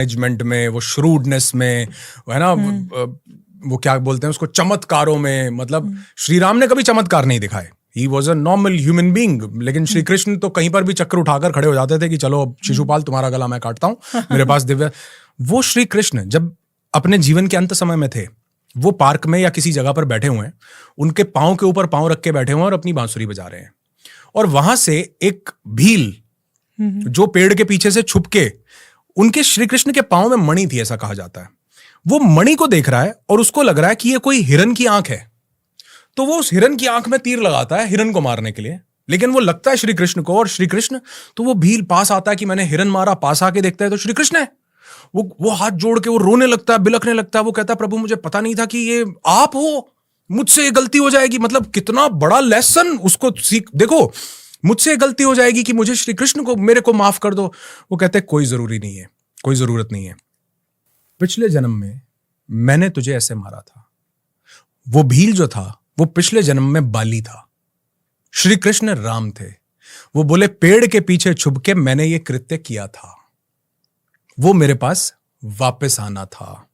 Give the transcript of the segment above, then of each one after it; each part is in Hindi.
मैनेजमेंट में, वो श्रूडनेस में, है ना, वो क्या बोलते हैं उसको, चमत्कारों में। मतलब श्री राम ने कभी चमत्कार नहीं दिखाए, he was a normal human being. लेकिन श्री कृष्ण तो कहीं पर भी चक्र उठाकर खड़े हो जाते थे कि चलो अब शिशुपाल तुम्हारा गला मैं काटता हूं, मेरे पास दिव्य। वो श्री कृष्ण जब अपने जीवन के अंत समय में थे, वो पार्क में या किसी जगह पर बैठे हुए हैं, उनके पांव के ऊपर पांव रख के बैठे हुए हैं और अपनी बांसुरी बजा रहे हैं, और वहां से एक भील जो पेड़ के पीछे से छुप के, उनके श्री कृष्ण के पांव में मणि थी ऐसा कहा जाता है, वो मणि को देख रहा है और उसको लग रहा है कि ये कोई हिरन की आंख है, तो वो उस हिरन की आंख में तीर लगाता है हिरन को मारने के लिए। लेकिन वो लगता है श्री कृष्ण को, और श्री कृष्ण, तो वो भील पास आता है कि मैंने हिरन मारा, पास आके देखता है तो श्री कृष्ण है। वो हाथ जोड़ के वो रोने लगता है, बिलखने लगता है। वो कहता है प्रभु मुझे पता नहीं था कि ये आप हो, मुझसे ये गलती हो जाएगी। मतलब कितना बड़ा लेसन उसको सीख, देखो मुझसे गलती हो जाएगी कि मुझे श्री कृष्ण को, मेरे को माफ कर दो। वो कहते हैं कोई जरूरी नहीं है, कोई जरूरत नहीं है, पिछले जन्म में मैंने तुझे ऐसे मारा था। वो भील जो था वो पिछले जन्म में बाली था, श्री कृष्ण राम थे। वो बोले पेड़ के पीछे छुप के मैंने ये कृत्य किया था, वो मेरे पास वापस आना था,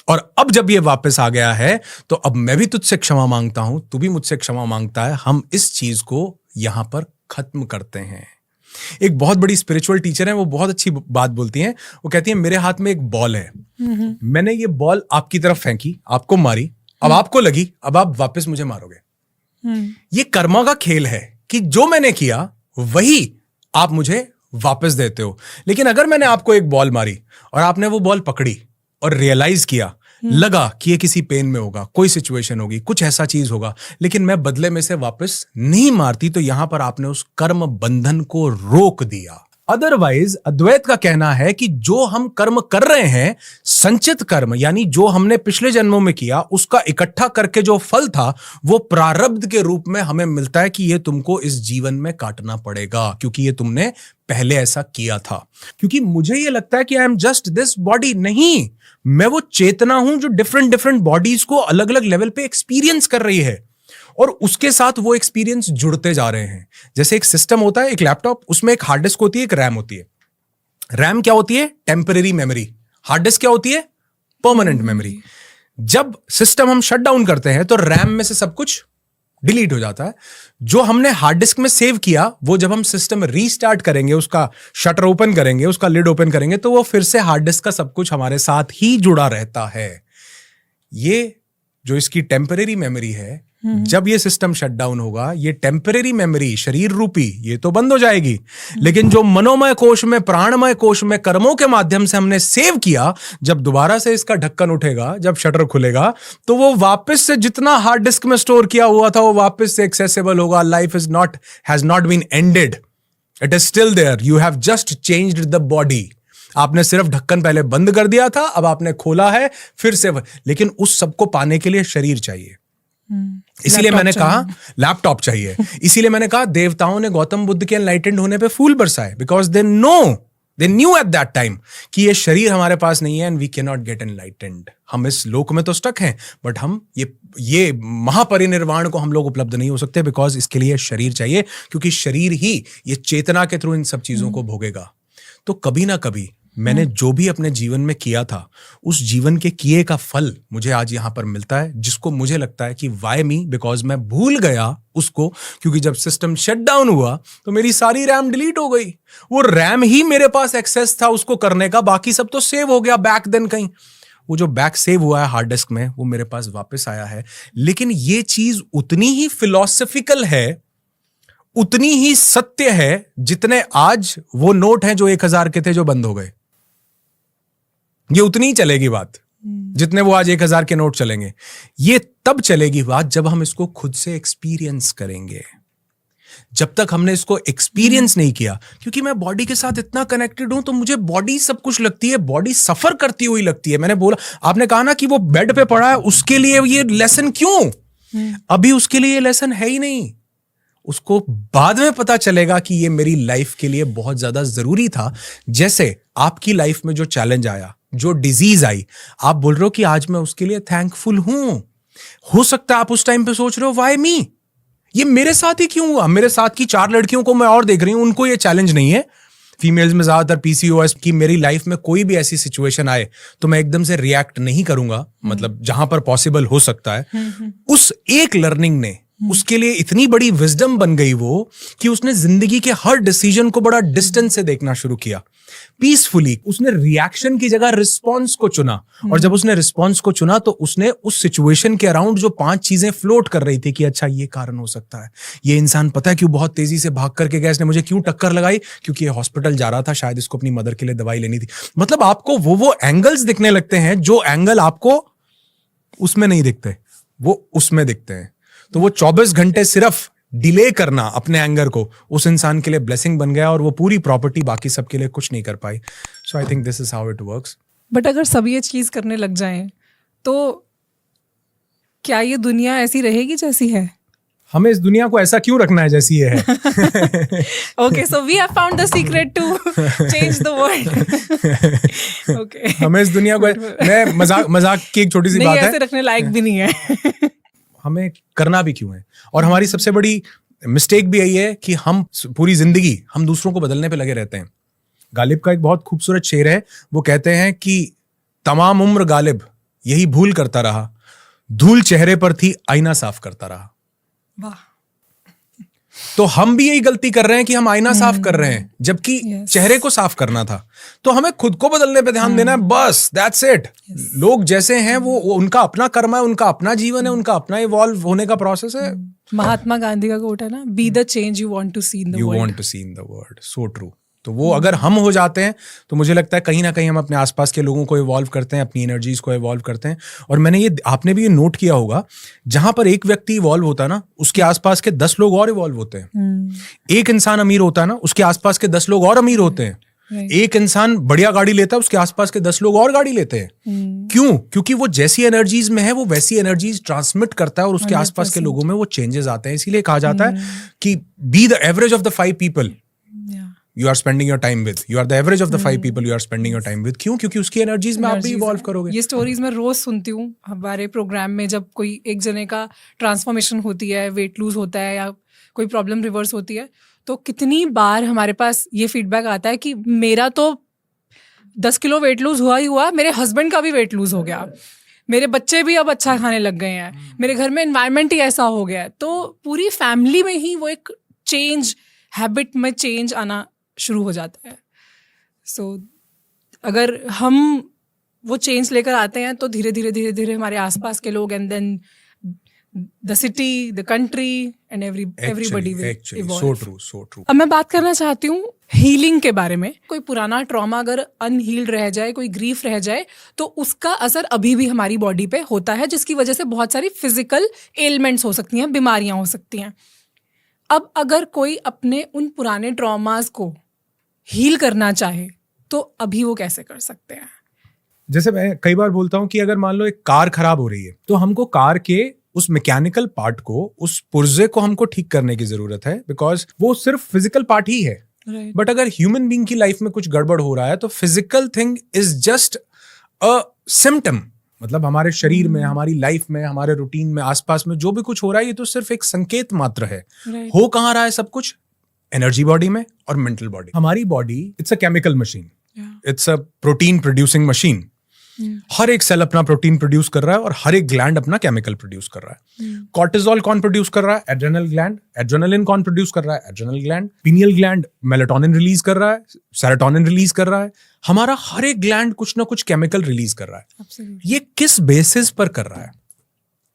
और अब जब ये वापस आ गया है तो अब मैं भी तुझसे क्षमा मांगता हूं, तू भी मुझसे क्षमा मांगता है। हम इस चीज को यहां पर खत्म करते हैं। एक बहुत बड़ी स्पिरिचुअल टीचर है, वो बहुत अच्छी बात बोलती हैं। वो कहती है मेरे हाथ में एक बॉल है, मैंने ये बॉल आपकी तरफ फेंकी, आपको मारी, अब आपको लगी, अब आप वापस मुझे मारोगे। ये कर्मा का खेल है कि जो मैंने किया वही आप मुझे वापस देते हो। लेकिन अगर मैंने आपको एक बॉल मारी और आपने वो बॉल पकड़ी और रियलाइज किया, लगा कि ये किसी पेन में होगा, कोई सिचुएशन होगी, कुछ ऐसा चीज होगा, लेकिन मैं बदले में से वापस नहीं मारती, तो यहां पर आपने उस कर्म बंधन को रोक दिया। अदरवाइज अद्वैत का कहना है कि जो हम कर्म कर रहे हैं, संचित कर्म, यानी जो हमने पिछले जन्मों में किया, उसका इकट्ठा करके जो फल था वो प्रारब्ध के रूप में हमें मिलता है कि ये तुमको इस जीवन में काटना पड़ेगा, क्योंकि ये तुमने पहले ऐसा किया था। क्योंकि मुझे ये लगता है कि I am just this body, नहीं, मैं वो चेतना हूं जो डिफरेंट डिफरेंट बॉडीज को अलग अलग लेवल पे एक्सपीरियंस कर रही है, और उसके साथ वो एक्सपीरियंस जुड़ते जा रहे हैं। जैसे एक सिस्टम होता है, एक लैपटॉप, उसमें एक हार्ड डिस्क होती है, एक रैम होती है। रैम क्या होती है? Temporary memory. हार्ड डिस्क क्या होती है? Permanent memory. जब सिस्टम हम शट डाउन करते हैं तो रैम में से सब कुछ डिलीट हो जाता है। जो हमने हार्ड डिस्क में सेव किया, वो जब हम सिस्टम रीस्टार्ट करेंगे, उसका शटर ओपन करेंगे, उसका लिड ओपन करेंगे, तो वो फिर से हार्ड डिस्क का सब कुछ हमारे साथ ही जुड़ा रहता है। ये जो इसकी टेम्परेरी मेमोरी है, जब ये सिस्टम शट डाउन होगा, ये टेम्परेरी मेमोरी शरीर रूपी ये तो बंद हो जाएगी, लेकिन जो मनोमय कोश में, प्राणमय कोश में कर्मों के माध्यम से हमने सेव किया, जब दोबारा से इसका ढक्कन उठेगा, जब शटर खुलेगा, तो वो वापस से जितना हार्ड डिस्क में स्टोर किया हुआ था वो वापस से एक्सेसिबल होगा। Life has not been ended, it is still there, you have just changed the body. आपने सिर्फ ढक्कन पहले बंद कर दिया था, अब आपने खोला है फिर से, लेकिन उस सबको पाने के लिए शरीर चाहिए। इसीलिए मैंने कहा लैपटॉप चाहिए। इसीलिए मैंने कहा देवताओं ने गौतम बुद्ध के एनलाइटेंड होने पे फूल बरसाए, because they knew at that time कि ये शरीर हमारे पास नहीं है and we can not get enlightened. हम इस लोक में तो स्टक हैं, बट हम ये महापरिनिर्वाण को हम लोग उपलब्ध नहीं हो सकते, बिकॉज इसके लिए शरीर चाहिए, क्योंकि शरीर ही ये चेतना के थ्रू इन सब चीजों को भोगेगा। तो कभी ना कभी मैंने जो भी अपने जीवन में किया था, उस जीवन के किए का फल मुझे आज यहां पर मिलता है, जिसको मुझे लगता है कि वाई मी, बिकॉज मैं भूल गया उसको, क्योंकि जब सिस्टम शट डाउन हुआ तो मेरी सारी रैम डिलीट हो गई। वो रैम ही मेरे पास एक्सेस था उसको करने का, बाकी सब तो सेव हो गया बैक देन कहीं। वो जो बैक सेव हुआ है हार्ड डिस्क में, वो मेरे पास वापस आया है। लेकिन ये चीज उतनी ही फिलॉसफिकल है, उतनी ही सत्य है, जितने आज वो नोट हैं जो 1000 के थे जो बंद हो गए। ये उतनी ही चलेगी बात जितने वो आज 1000 के नोट चलेंगे। ये तब चलेगी बात जब हम इसको खुद से एक्सपीरियंस करेंगे। जब तक हमने इसको एक्सपीरियंस नहीं किया, क्योंकि मैं बॉडी के साथ इतना कनेक्टेड हूं, तो मुझे बॉडी सब कुछ लगती है, बॉडी सफर करती हुई लगती है। मैंने बोला, आपने कहा ना कि वो बेड पे पड़ा है, उसके लिए ये लेसन क्यों? अभी उसके लिए ये लेसन है ही नहीं। उसको बाद में पता चलेगा कि ये मेरी लाइफ के लिए बहुत ज्यादा जरूरी था। जैसे आपकी लाइफ में जो चैलेंज आया, जो डिजीज आई, आप बोल रहे हो कि आज मैं उसके लिए थैंकफुल हूं। हो सकता है आप उस टाइम पे सोच रहे हो व्हाई मी, ये मेरे साथ ही क्यों हुआ? मेरे साथ की 4 लड़कियों को मैं और देख रही हूं, उनको ये चैलेंज नहीं है। फीमेल्स में ज्यादातर पीसीओएस की मेरी लाइफ में कोई भी ऐसी सिचुएशन आए तो मैं एकदम से रिएक्ट नहीं करूंगा, मतलब जहां पर पॉसिबल हो सकता है। उस एक लर्निंग ने उसके लिए इतनी बड़ी विजडम बन गई वो कि उसने जिंदगी के हर डिसीजन को बड़ा डिस्टेंस से देखना शुरू किया, पीसफुली। उसने रिएक्शन की जगह रिस्पॉन्स को चुना, और जब उसने रिस्पॉन्स को चुना तो उसने उस सिचुएशन के अराउंड जो 5 चीजें फ्लोट कर रही थी कि अच्छा ये कारण हो सकता है, ये इंसान पता है क्यों बहुत तेजी से भाग करके गया, इसने मुझे क्यों टक्कर लगाई, क्योंकि ये हॉस्पिटल जा रहा था, शायद इसको अपनी मदर के लिए दवाई लेनी थी। मतलब आपको वो एंगल्स दिखने लगते हैं जो एंगल आपको उसमें नहीं दिखते, वो उसमें दिखते हैं। तो वो 24 घंटे सिर्फ डिले करना अपने एंगर को उस इंसान के लिए ब्लेसिंग बन गया, और वो पूरी प्रॉपर्टी बाकी सबके लिए कुछ नहीं कर पाई। So I think this is how it works. But अगर सब ये चीज करने लग जाएं तो क्या ये दुनिया ऐसी रहेगी जैसी है? हमें इस दुनिया को ऐसा क्यों रखना है जैसी ये है? Okay, so we have found the secret to change the world. Okay. हमें इस दुनिया को, मैं मजाक की एक छोटी सी बात है, ऐसे रखने लायक भी नहीं है। हमें करना भी क्यों है? और हमारी सबसे बड़ी मिस्टेक भी यही है कि हम पूरी जिंदगी हम दूसरों को बदलने पे लगे रहते हैं। गालिब का एक बहुत खूबसूरत शेर है, वो कहते हैं कि तमाम उम्र गालिब यही भूल करता रहा, धूल चेहरे पर थी आईना साफ करता रहा। वाह। तो हम भी यही गलती कर रहे हैं कि हम आईना साफ कर रहे हैं, जबकि चेहरे को साफ करना था। तो हमें खुद को बदलने पे ध्यान देना है, बस दैट्स इट। लोग जैसे हैं वो उनका अपना कर्म है, उनका अपना जीवन है, उनका अपना इवॉल्व होने का प्रोसेस है। महात्मा गांधी का कोट है ना, be the change you want to see in the world. You want to see in the world, so true. तो वो अगर हम हो जाते हैं तो मुझे लगता है कहीं ना कहीं हम अपने आसपास के लोगों को इवॉल्व करते हैं, अपनी एनर्जीज को इवॉल्व करते हैं। और आपने भी ये नोट किया होगा, जहां पर एक व्यक्ति इवॉल्व होता है ना, उसके आसपास के 10 लोग और इवॉल्व होते हैं। एक इंसान अमीर होता है ना, उसके आसपास के 10 लोग और अमीर होते हैं। एक इंसान बढ़िया गाड़ी लेता है, उसके आसपास के 10 लोग और गाड़ी लेते हैं। क्यों? क्योंकि वो जैसी एनर्जीज में है वो वैसी एनर्जीज ट्रांसमिट करता है, और उसके आसपास के लोगों में वो चेंजेस आते हैं। इसीलिए कहा जाता है कि be the average of the 5 people you are spending your time with. You are the average of the 5 people you are spending your time with. क्यों? क्योंकि उसकी एनर्जीज में आप भी इवॉल्व करोगे। ये स्टोरीज मैं रोज सुनती हूँ हमारे प्रोग्राम में, जब कोई एक जने का ट्रांसफॉर्मेशन होती है, वेट लूज होता है या कोई प्रॉब्लम रिवर्स होती है, तो कितनी बार हमारे पास ये फीडबैक आता है कि मेरा तो 10 किलो वेट लूज हुआ ही हुआ, मेरे हस्बैंड का भी वेट लूज हो गया, मेरे बच्चे भी अब अच्छा खाने लग गए हैं, मेरे घर में एनवायरनमेंट ही ऐसा हो गया है। तो पूरी फैमिली में ही वो एक चेंज, हैबिट में चेंज आना शुरू हो जाता है। सो अगर हम वो चेंज लेकर आते हैं तो धीरे धीरे हमारे आसपास के लोग, and then the city, the country and everybody will evolve. So true. अब मैं बात करना चाहती हूँ हीलिंग के बारे में। कोई पुराना ट्रॉमा अगर अनहील्ड रह जाए, कोई ग्रीफ रह जाए, तो उसका असर अभी भी हमारी बॉडी पे होता है, जिसकी वजह से बहुत सारी फिजिकल एलिमेंट्स हो सकती हैं, बीमारियां हो सकती हैं। अब अगर कोई अपने उन पुराने ट्रॉमास को हील करना चाहे तो अभी वो कैसे कर सकते हैं? जैसे मैं कई बार बोलता हूं कि अगर मान लो एक कार खराब हो रही है तो हमको कार के उस मैकेनिकल पार्ट को, उस पुर्जे को हमको ठीक करने की जरूरत है, बिकॉज वो सिर्फ फिजिकल पार्ट ही है। बट अगर ह्यूमन बीइंग की लाइफ में कुछ गड़बड़ हो रहा है तो physical thing is just a symptom. मतलब हमारे शरीर में, हमारी लाइफ में, हमारे रूटीन में, आसपास में जो भी कुछ हो रहा है, ये तो सिर्फ एक संकेत मात्र है। हो कहाँ रहा है सब कुछ? एनर्जी बॉडी में और मेंटल बॉडी। हमारी body it's a chemical machine, it's a protein producing machine. हर एक सेल अपना प्रोटीन प्रोड्यूस कर रहा है और हर एक ग्लैंड अपना केमिकल प्रोड्यूस कर रहा है। कॉर्टिसोल कौन प्रोड्यूस कर रहा है? Adrenal gland. एड्रेनलिन कौन प्रोड्यूस कर रहा है? Adrenal gland. Pineal gland melatonin release कर रहा है, सेरोटोनिन रिलीज कर रहा है। हमारा हर एक ग्लैंड कुछ ना कुछ केमिकल रिलीज कर रहा है। ये किस बेसिस पर कर रहा है?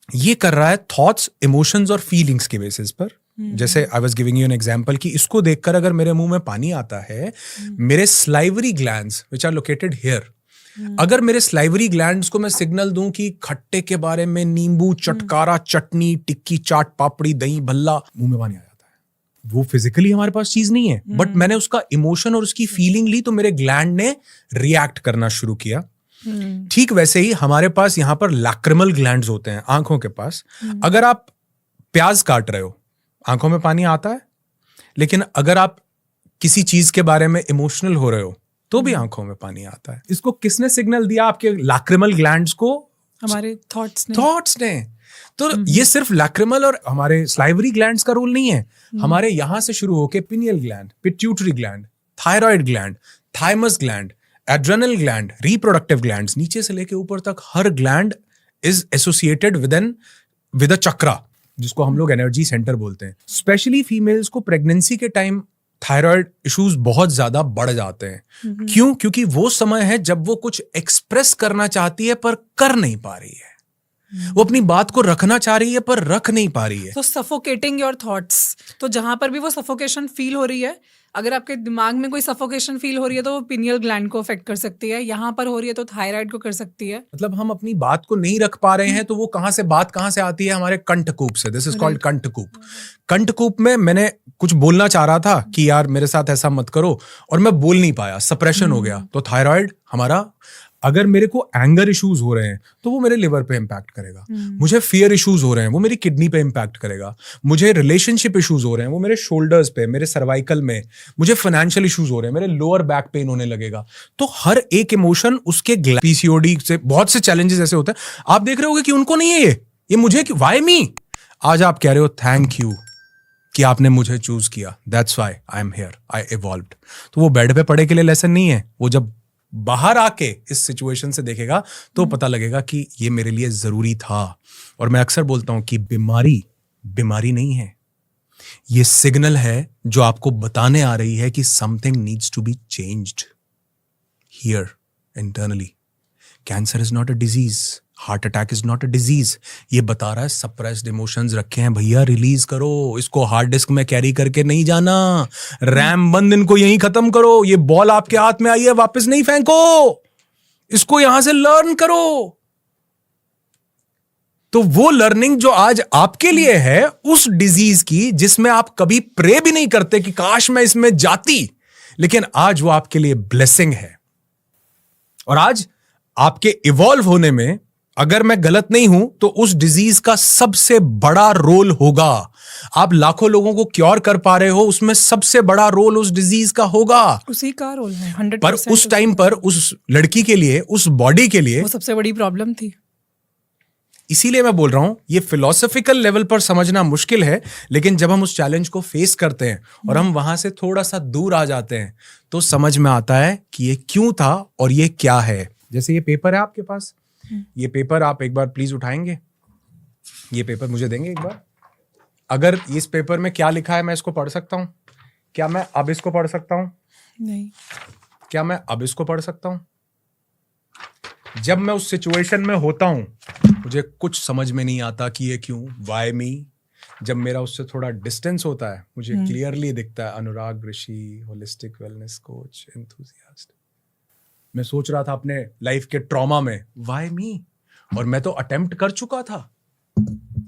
ये कर रहा है थॉट्स, इमोशंस और फीलिंग्स के बेसिस पर। जैसे I was giving you an example कि इसको देखकर अगर मेरे मुंह में पानी आता है, मेरे salivary glands which are located here, अगर मेरे स्लाइवरी ग्लैंड्स को मैं सिग्नल दूं कि खट्टे के बारे में, नींबू, चटकारा, चटनी, टिक्की, चाट, पापड़ी, दही, भल्ला, मुंह में पानी आ जाता है। वो फिजिकली हमारे पास चीज नहीं है, बट मैंने उसका इमोशन और उसकी फीलिंग ली तो मेरे ग्लैंड ने रिएक्ट करना शुरू किया। ठीक वैसे ही हमारे पास यहाँ पर लैक्रिमल ग्लैंड्स होते हैं आंखों के पास। अगर आप प्याज काट रहे हो, आंखों में पानी आता है, लेकिन अगर आप किसी चीज के बारे में इमोशनल हो रहे हो तो भी आंखों में पानी आता है। इसको किसने सिग्नल दिया? आपके लैक्रिमल ग्लैंड्स को, हमारे थॉट्स ने। तो ये सिर्फ लैक्रिमल और हमारे स्लाइवरी ग्लैंड्स का रोल नहीं है। हमारे यहां से शुरू होके pineal gland, pituitary gland, thyroid gland, thymus gland, adrenal gland, reproductive glands, नीचे से लेके ऊपर तक हर gland is associated with a chakra, जिसको हम लोग एनर्जी सेंटर बोलते हैं. स्पेशली फीमेल्स को प्रेगनेंसी के टाइम थायराइड इश्यूज बहुत ज्यादा बढ़ जाते हैं. क्यों? क्योंकि वो समय है जब वो कुछ एक्सप्रेस करना चाहती है पर कर नहीं पा रही है. वो अपनी बात को रखना चाह रही है पर रख नहीं पा रही है. तो सफोकेटिंग योर थॉट्स, तो जहां पर भी वो सफोकेशन फील हो रही है, अगर आपके दिमाग में कोई सफोकेशन फील हो रही है तो वो पिनियल ग्लैंड को अफेक्ट कर सकती है, यहाँ पर हो रही है तो थायराइड को कर सकती है. मतलब हम अपनी बात को नहीं रख पा रहे हैं तो वो कहां से आती है? हमारे कंठकूप से. दिस इज कॉल्ड कंठकूप. कंठकूप में मैंने कुछ बोलना चाह रहा था कि यार मेरे साथ ऐसा मत करो, और मैं बोल नहीं पाया, सप्रेशन हो गया. तो थायराइड हमारा, अगर मेरे को एंगर इश्यूज हो रहे हैं तो वो मेरे लिवर पे इम्पैक्ट करेगा. मुझे फियर इश्यूज हो रहे हैं वो मेरी किडनी पे इम्पैक्ट करेगा. मुझे रिलेशनशिप इश्यूज हो रहे हैं वो मेरे शोल्डर्स पे, मेरे सर्वाइकल में. मुझे फाइनेंशियल इश्यूज हो रहे हैं, मेरे लोअर बैक पेन होने लगेगा. तो हर एक इमोशन उसके पीसीओडी से बहुत से चैलेंजेस ऐसे होते हैं. आप देख रहे होगे कि उनको नहीं है ये मुझे, व्हाई मी? आज आप कह रहे हो थैंक यू कि आपने मुझे चूज किया, that's why I am here, I evolved. तो वो बेड पे पड़े के लिए लेसन नहीं है. वो जब बाहर आके इस सिचुएशन से देखेगा तो पता लगेगा कि ये मेरे लिए जरूरी था. और मैं अक्सर बोलता हूं कि बीमारी नहीं है, ये सिग्नल है जो आपको बताने आ रही है कि something needs to be changed here internally. Cancer is not a disease, heart attack is not a disease. ये बता रहा है सप्रेस्ड इमोशंस रखे हैं भैया, रिलीज करो. इसको हार्ड डिस्क में कैरी करके नहीं जाना. रैम बंद इनको यहीं खत्म करो. ये बॉल आपके हाथ में आई है, वापस नहीं फेंको. इसको यहां से लर्न करो. तो वो लर्निंग जो आज आपके लिए है उस डिजीज की, जिसमें आप कभी प्रे भी नहीं करते कि काश मैं इसमें जाती, लेकिन आज वो आपके लिए ब्लेसिंग है. और आज आपके इवॉल्व होने में, अगर मैं गलत नहीं हूं तो उस डिजीज का सबसे बड़ा रोल होगा. आप लाखों लोगों को क्योर कर पा रहे हो, उसमें सबसे बड़ा रोल उस डिजीज का होगा. उसी का रोल है 100%. पर उस टाइम पर उस लड़की के लिए, उस बॉडी के लिए वो सबसे बड़ी प्रॉब्लम थी. इसीलिए मैं बोल रहा हूं ये फिलोसॉफिकल लेवल पर समझना मुश्किल है, लेकिन जब हम उस चैलेंज को फेस करते हैं और हम वहां से थोड़ा सा दूर आ जाते हैं तो समझ में आता है कि ये क्यों था और ये क्या है. जैसे ये पेपर है आपके पास, ये पेपर आप एक बार प्लीज उठाएंगे. ये पेपर मुझे देंगे एक बार. अगर इस पेपर में क्या लिखा है मैं इसको पढ़ सकता हूं? क्या मैं अब इसको पढ़ सकता हूं? नहीं. क्या मैं अब इसको पढ़ सकता हूं? जब मैं उस सिचुएशन में होता हूं मुझे कुछ समझ में नहीं आता कि ये क्यों, व्हाई मी. जब मेरा उससे थोड़ा डिस्टेंस होता है मुझे क्लियरली दिखता है अनुराग ऋषि, होलिस्टिक वेलनेस कोच, एंथुसियास्ट. मैं सोच रहा था अपने लाइफ के ट्रॉमा में, व्हाई मी? और मैं तो अटेम्प्ट कर चुका था.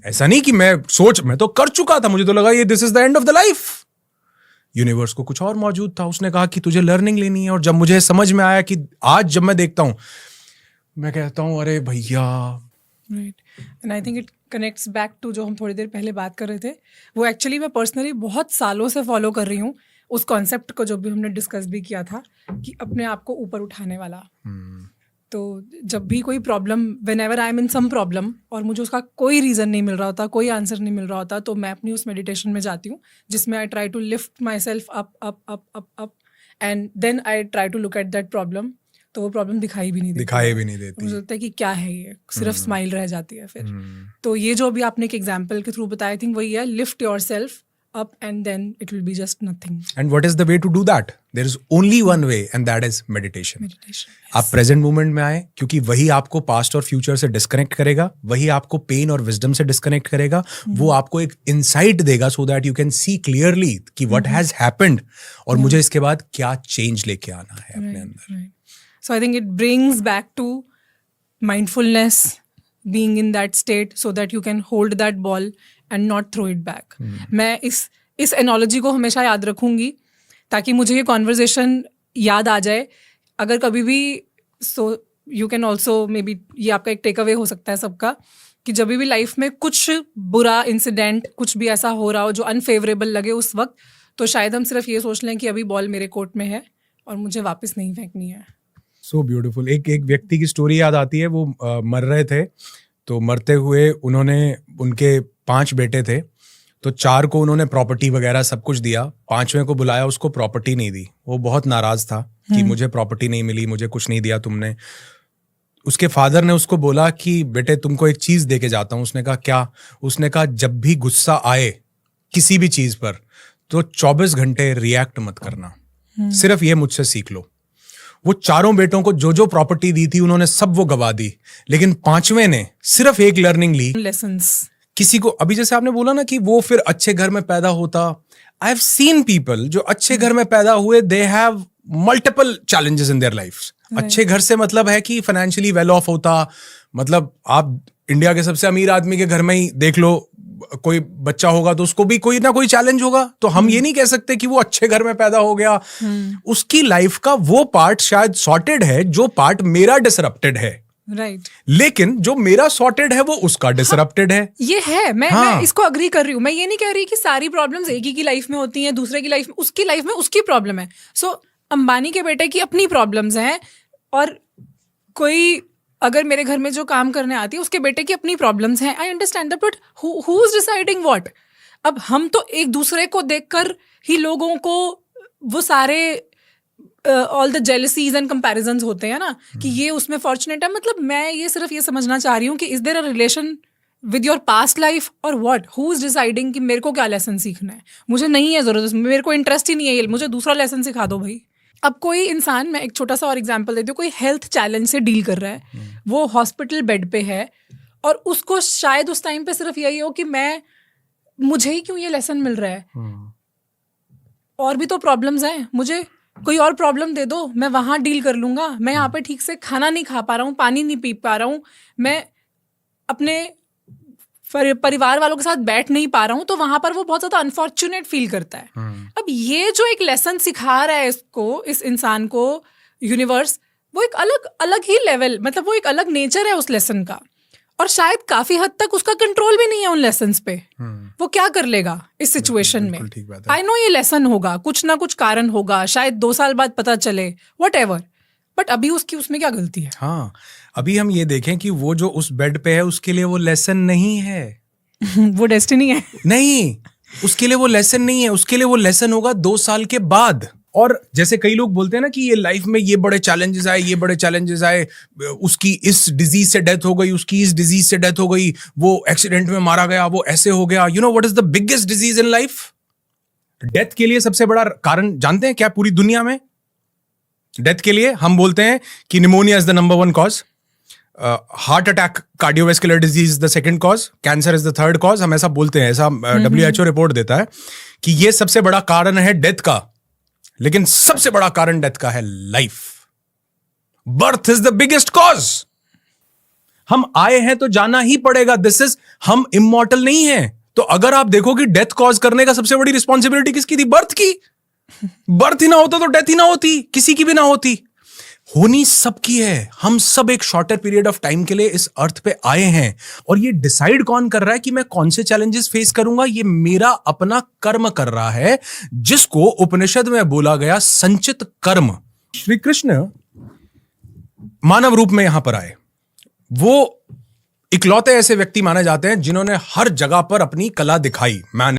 ऐसा नहीं कि मैं तो कर चुका था. मुझे तो लगा ये this is the end of the life. Universe को कुछ और मौजूद था. उसने कहा कि तुझे लर्निंग लेनी है. और जब मुझे समझ में आया कि आज जब मैं देखता हूं, मैं कहता हूं अरे भैया. Right. And I think it connects back to जो हम थोड़ी देर पहले बात कर रहे थे. वो एक्चुअली मैं पर्सनली बहुत सालों से फॉलो कर रही हूँ उस कॉन्सेप्ट को, जो भी हमने डिस्कस भी किया था, कि अपने आप को ऊपर उठाने वाला. तो जब भी कोई problem, whenever I am in some problem और मुझे उसका कोई रीज़न नहीं मिल रहा होता, कोई आंसर नहीं मिल रहा होता, तो मैं अपनी उस मेडिटेशन में जाती हूँ जिसमें I try to lift myself up up up up up and then I try to look at that problem. तो वो प्रॉब्लम दिखाई भी नहीं देती. मुझे लगता है कि क्या है ये, सिर्फ स्माइल रह जाती है फिर. तो ये जो अभी आपने एक एग्जाम्पल के थ्रू बताया, आई थिंक वही है, lift your self up and then it will be just nothing. And what is the way to do that? There is only one way and that is meditation. Yes. आप present moment में आए, क्योंकि वही आपको past और future से disconnect करेगा, वही आपको pain और wisdom से disconnect करेगा. वो आपको एक insight देगा so that you can see clearly कि what has happened और मुझे इसके बाद क्या change लेके आना है अपने अंदर. So I think it brings back to mindfulness, being in that state so that you can hold that ball and not throw it back. मैं इस एनोलॉजी को हमेशा याद रखूंगी ताकि मुझे ये कॉन्वर्जेशन याद आ जाए अगर कभी भी. So you can also may be, ये आपका एक टेक अवे हो सकता है सबका, कि जब भी लाइफ में कुछ बुरा इंसिडेंट, कुछ भी ऐसा हो रहा हो जो अनफेवरेबल लगे उस वक्त, तो शायद हम सिर्फ ये सोच लें कि अभी बॉल मेरे कोर्ट में है और मुझे वापस नहीं फेंकनी है. So beautiful. एक व्यक्ति की स्टोरी याद आती है. वो मर रहे थे, तो मरते हुए उन्होंने, उनके 5 बेटे थे, तो 4 को उन्होंने प्रॉपर्टी वगैरह सब कुछ दिया, 5वें को बुलाया, उसको प्रॉपर्टी नहीं दी। वो बहुत नाराज था कि मुझे प्रॉपर्टी नहीं मिली, मुझे कुछ नहीं दिया तुमने। उसके फादर ने उसको बोला कि बेटे तुमको एक चीज दे के जाता हूं। उसने कहा क्या? उसने कहा जब भी गुस्सा आए किसी भी चीज पर तो 24 घंटे रिएक्ट मत करना, सिर्फ ये मुझसे सीख लो। वो 4 बेटों को जो जो प्रॉपर्टी दी थी उन्होंने सब वो गवा दी, लेकिन 5वें ने सिर्फ एक लर्निंग ली, लेसन्स। किसी को, अभी जैसे आपने बोला ना कि वो फिर अच्छे घर में पैदा होता, आई हैव सीन पीपल जो अच्छे घर में पैदा हुए, they have multiple challenges in their life. अच्छे घर से मतलब है कि फाइनेंशियली वेल ऑफ होता, मतलब आप इंडिया के सबसे अमीर आदमी के घर में ही देख लो, कोई बच्चा होगा तो उसको भी कोई ना कोई चैलेंज होगा। तो हम ये नहीं कह सकते कि वो अच्छे घर में पैदा हो गया, उसकी लाइफ का वो पार्ट शायद सॉर्टेड है जो पार्ट मेरा डिसरप्टेड है, राइट। लेकिन जो मेरा सॉर्टेड है वो उसका डिसरप्टेड है। ये है, मैं इसको अग्री कर रही हूँ। मैं ये नहीं कह रही कि सारी प्रॉब्लम्स एक ही की लाइफ में होती हैं, दूसरे की लाइफ में, उसकी लाइफ में उसकी प्रॉब्लम है। सो अंबानी के बेटे की अपनी प्रॉब्लम्स हैं, और कोई अगर मेरे घर में जो काम करने आती है उसके बेटे की अपनी प्रॉब्लम्स हैं। I understand that, but who is deciding what? अब हम तो एक दूसरे को देखकर ही लोगों को वो सारे all the jealousies and comparisons होते हैं ना, कि ये उसमें फॉर्चुनेट है। मतलब मैं ये सिर्फ ये समझना चाह रही हूँ कि is there a relation with your past life और व्हाट? हु इज डिसाइडिंग कि मेरे को क्या लेसन सीखना है? मुझे नहीं है जरूरत, मेरे को इंटरेस्ट ही नहीं है, मुझे दूसरा लेसन सिखा दो भाई। अब कोई इंसान, मैं एक छोटा सा और एग्जांपल देती हूँ, कोई हेल्थ चैलेंज से डील कर रहा है, वो हॉस्पिटल बेड पे है, और उसको शायद उस टाइम पे सिर्फ यही हो कि मुझे ही क्यों ये लेसन मिल रहा है, और भी तो प्रॉब्लम्स हैं, मुझे कोई और प्रॉब्लम दे दो, मैं वहां डील कर लूंगा। मैं यहाँ पे ठीक से खाना नहीं खा पा रहा हूँ, पानी नहीं पी पा रहा हूँ, मैं अपने परिवार वालों के साथ बैठ नहीं पा रहा हूँ, तो वहां पर वो बहुत ज्यादा अनफॉर्चुनेट फील करता है। अब ये जो एक लेसन सिखा रहा है इसको, इस इंसान को यूनिवर्स, वो एक अलग अलग ही लेवल, मतलब वो एक अलग नेचर है उस लेसन का, और शायद काफी हद तक उसका कंट्रोल भी नहीं है उन लेसन्स पे। वो क्या कर लेगा इस सिचुएशन में? आई नो ये लेसन होगा, कुछ ना कुछ कारण होगा, शायद 2 साल बाद पता चले, व्हाटएवर, बट अभी उसमें क्या गलती है? हाँ, अभी हम ये देखें कि वो जो उस बेड पे है उसके लिए वो लेसन नहीं है वो डेस्टिनी है। नहीं, उसके लिए वो लेसन नहीं है, उसके लिए वो लेसन होगा 2 साल के बाद। और जैसे कई लोग बोलते हैं ना कि ये लाइफ में ये बड़े चैलेंजेस आए, ये बड़े चैलेंजेस आए, उसकी इस डिजीज से डेथ हो गई, उसकी इस डिजीज से डेथ हो गई, वो एक्सीडेंट में मारा गया, वो ऐसे हो गया। You know what is the biggest disease in life? Death के लिए सबसे बड़ा कारण जानते हैं क्या पूरी दुनिया में? डेथ के लिए हम बोलते हैं कि pneumonia is the number 1 cause, heart attack, cardiovascular disease the second cause, cancer is the third cause. हम ऐसा बोलते हैं, ऐसा WHO रिपोर्ट देता है कि ये सबसे बड़ा कारण है डेथ का, लेकिन सबसे बड़ा कारण डेथ का है life. Birth is the biggest cause. हम आए हैं तो जाना ही पड़ेगा, दिस इज, हम इमॉर्टल नहीं हैं। तो अगर आप देखो कि डेथ कॉज करने का सबसे बड़ी रिस्पॉन्सिबिलिटी किसकी थी? बर्थ की। बर्थ ही ना होता तो डेथ ही ना होती, किसी की भी ना होती। होनी सबकी है। हम सब एक शॉर्टर पीरियड ऑफ टाइम के लिए इस अर्थ पे आए हैं, और ये डिसाइड कौन कर रहा है कि मैं कौन से चैलेंजेस फेस करूंगा? ये मेरा अपना कर्म कर रहा है, जिसको उपनिषद में बोला गया संचित कर्म। श्री कृष्ण मानव रूप में यहां पर आए, वो इकलौते ऐसे व्यक्ति माने जाते हैं जिन्होंने हर जगह पर अपनी कला दिखाई।